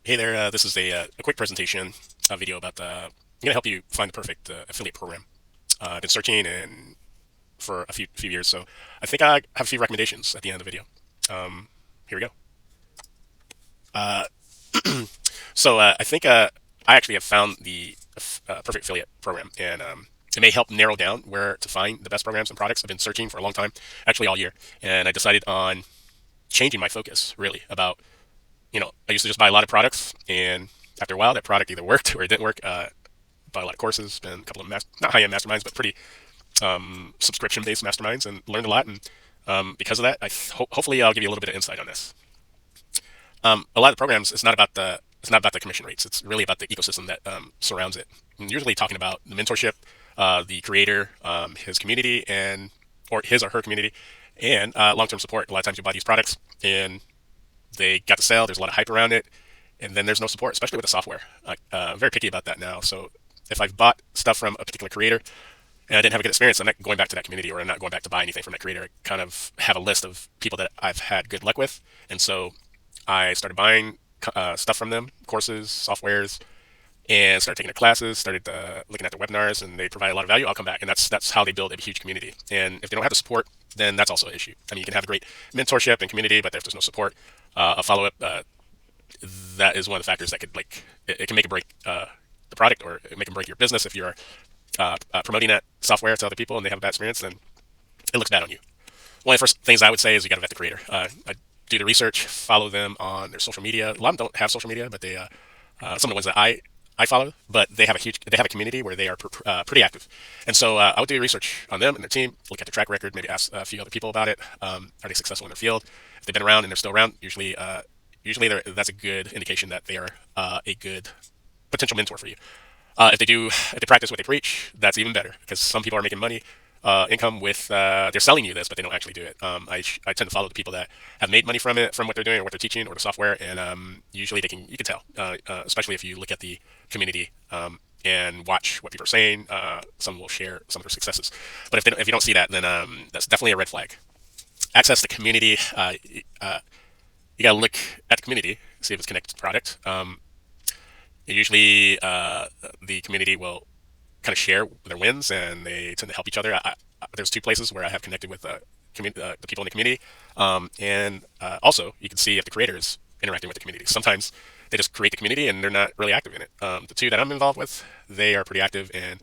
Hey there, this is a quick presentation video about I'm going to help you find the perfect affiliate program. I've been searching and for a few years, so I think I have a few recommendations at the end of the video. Here we go. Uh, I think I actually have found the perfect affiliate program, and it may help narrow down where to find the best programs and products. I've been searching for a long time, actually all year, and I decided on changing my focus really about I used to just buy a lot of products, and after a while, that product either worked or it didn't work. Bought a lot of courses, been a couple of not high-end masterminds, but pretty subscription-based masterminds, and learned a lot. And because of that, hopefully I'll give you a little bit of insight on this. A lot of the programs, it's not about the commission rates. It's really about the ecosystem that surrounds it. And usually talking about the mentorship, the creator, his community, and or his or her community, and long-term support. A lot of times you buy these products and they got to sell. There's a lot of hype around it, and then there's no support, especially with the software. I'm very picky about that now. So if I've bought stuff from a particular creator and I didn't have a good experience, I'm not going back to that community, or I'm not going back to buy anything from that creator. I kind of have a list of people that I've had good luck with, and so I started buying stuff from them, courses, softwares, and started taking their classes, started looking at their webinars, and they provide a lot of value. I'll come back, and that's how they build a huge community. And if they don't have the support, then that's also an issue. I mean, you can have a great mentorship and community, but if there's no support, a follow up, that is one of the factors that could it can make or break the product, or make and break your business. If you're promoting that software to other people and they have a bad experience, then it looks bad on you. One of the first things I would say is you got to vet the creator. I do the research, follow them on their social media. A lot of them don't have social media, but they some of the ones that I follow, but they have a community where they are pretty active, and so I would do research on them and their team, look at their track record, maybe ask a few other people about it. Are they successful in their field? If they've been around and they're still around, usually that's a good indication that they are a good potential mentor for you. If they practice what they preach, that's even better, because some people are making money, income with they're selling you this, but they don't actually do it. I tend to follow the people that have made money from it, from what they're doing or what they're teaching or the software, and usually you can tell, especially if you look at the community and watch what people are saying. Some will share some of their successes, but if you don't see that, then that's definitely a red flag. Access the community. You got to look at the community, see if it's connected to the product. Usually, the community will kind of share their wins, and they tend to help each other. There's two places where I have connected with the people in the community, and also you can see if the creator is interacting with the community. Sometimes they just create the community and they're not really active in it. The two that I'm involved with, they are pretty active, and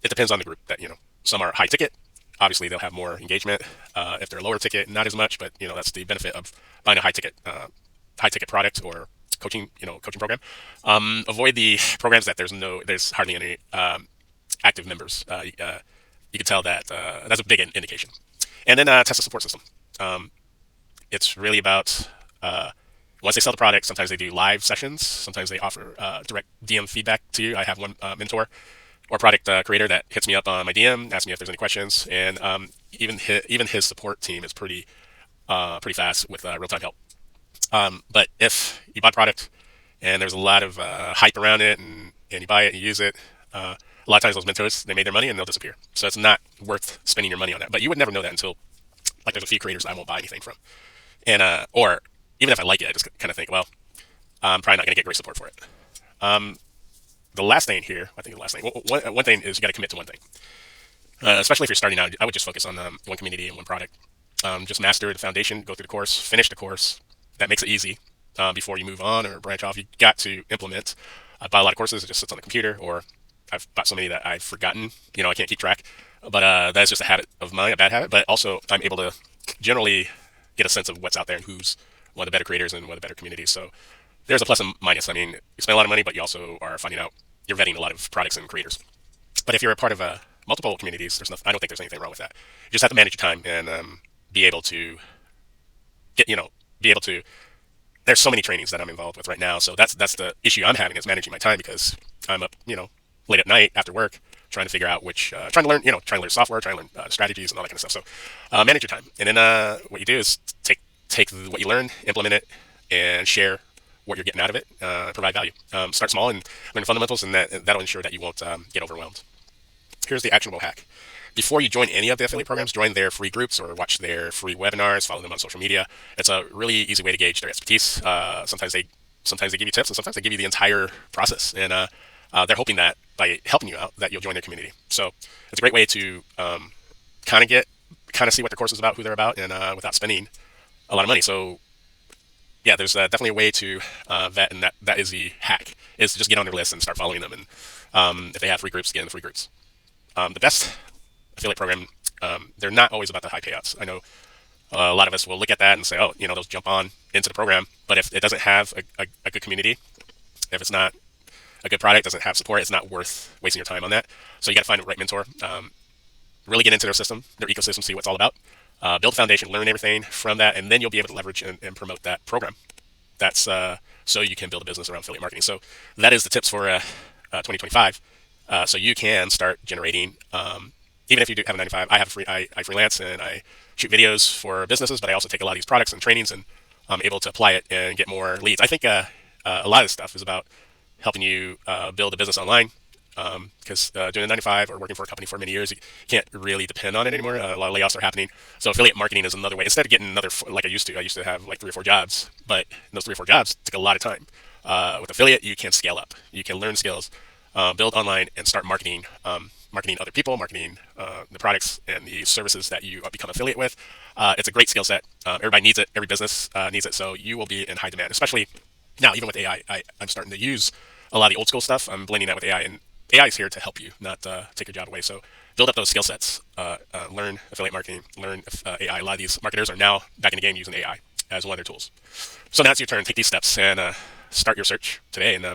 it depends on the group. That some are high ticket. Obviously, they'll have more engagement. If they're lower ticket, not as much. But that's the benefit of buying a high ticket product or coaching program. Avoid the programs that there's hardly any active members. You can tell that that's a big indication. And then test the support system. Um, it's really about once they sell the product, sometimes they do live sessions. Sometimes they offer direct DM feedback to you. I have one mentor or product creator that hits me up on my DM, asks me if there's any questions, and even his support team is pretty fast with real time help. But if you buy a product and there's a lot of hype around it, and you buy it and you use it, a lot of times those mentors, they made their money and they'll disappear. So it's not worth spending your money on that. But you would never know that until, like, there's a few creators I won't buy anything from, and or even if I like it, I just kind of think, well, I'm probably not going to get great support for it. Um, the last thing here, I think the last thing, one thing is you got to commit to one thing. Especially if you're starting out, I would just focus on one community and one product. Just master the foundation, go through the course, finish the course. That makes it easy. Before you move on or branch off, you got to implement. I buy a lot of courses; it just sits on the computer, or I've bought so many that I've forgotten. I can't keep track. But that's just a habit of mine, a bad habit. But also, I'm able to generally get a sense of what's out there and who's one of the better creators and one of the better communities. So there's a plus and minus. I mean, you spend a lot of money, but you also are finding out you're vetting a lot of products and creators. But if you're a part of multiple communities, I don't think there's anything wrong with that. You just have to manage your time and be able to get, be able to. There's so many trainings that I'm involved with right now, so that's the issue I'm having, is managing my time, because I'm up, late at night after work trying to figure out trying to learn, trying to learn software, trying to learn strategies and all that kind of stuff. So manage your time, and then what you do is take what you learn, implement it, and share what you're getting out of it. Provide value. Start small and learn fundamentals, and that'll ensure that you won't get overwhelmed. Here's the actionable hack. Before you join any of the affiliate programs, join their free groups or watch their free webinars, follow them on social media. It's a really easy way to gauge their expertise. Sometimes sometimes they give you tips, and sometimes they give you the entire process. And they're hoping that by helping you out, that you'll join their community. So it's a great way to kind of get kind of see what their course is about, who they're about, and without spending a lot of money. So yeah, there's definitely a way to vet, and that is the hack, is to just get on their list and start following them. And if they have free groups, get in the free groups. The best affiliate program, they're not always about the high payouts. I know a lot of us will look at that and say, oh, they'll jump on into the program. But if it doesn't have a good community, if it's not a good product, doesn't have support, it's not worth wasting your time on that. So you got to find the right mentor, really get into their system, their ecosystem, see what it's all about, build a foundation, learn everything from that, and then you'll be able to leverage and promote that program. That's so you can build a business around affiliate marketing. So that is the tips for 2025. So you can start generating, even if you do have a 9 to 5. I have I freelance and I shoot videos for businesses, but I also take a lot of these products and trainings, and I'm able to apply it and get more leads. I think a lot of this stuff is about helping you build a business online, because doing a 9 to 5 or working for a company for many years, you can't really depend on it anymore. A lot of layoffs are happening. So affiliate marketing is another way. Instead of getting another, like I used to have like 3 or 4 jobs, but those 3 or 4 jobs took a lot of time. With affiliate, you can scale up. You can learn skills, build online, and start marketing, marketing other people, marketing the products and the services that you become affiliate with. It's a great skill set. Everybody needs it. Every business needs it. So you will be in high demand, especially now, even with AI. I'm starting to use a lot of the old school stuff. I'm blending that with AI, and AI is here to help you, not take your job away. So build up those skill sets, learn affiliate marketing, learn AI. A lot of these marketers are now back in the game using AI as one of their tools. So now it's your turn. Take these steps and start your search today. And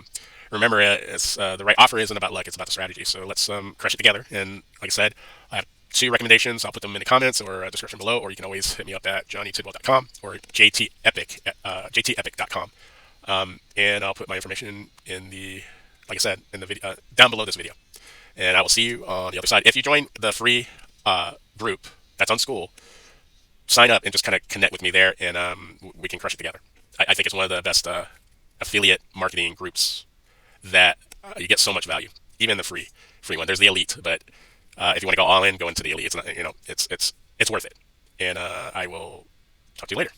remember, the right offer isn't about luck; it's about the strategy. So let's crush it together. And like I said, I have 2 recommendations. I'll put them in the comments or description below, or you can always hit me up at johnnetidwell.com or jtepic.com. And I'll put my information in the, like I said, in the video down below this video. And I will see you on the other side. If you join the free group that's on school, sign up and just kind of connect with me there, and we can crush it together. I think it's one of the best affiliate marketing groups that you get so much value, even the free one. There's the elite, but if you want to go all in, go into the elite. It's not, it's worth it. And I will talk to you later.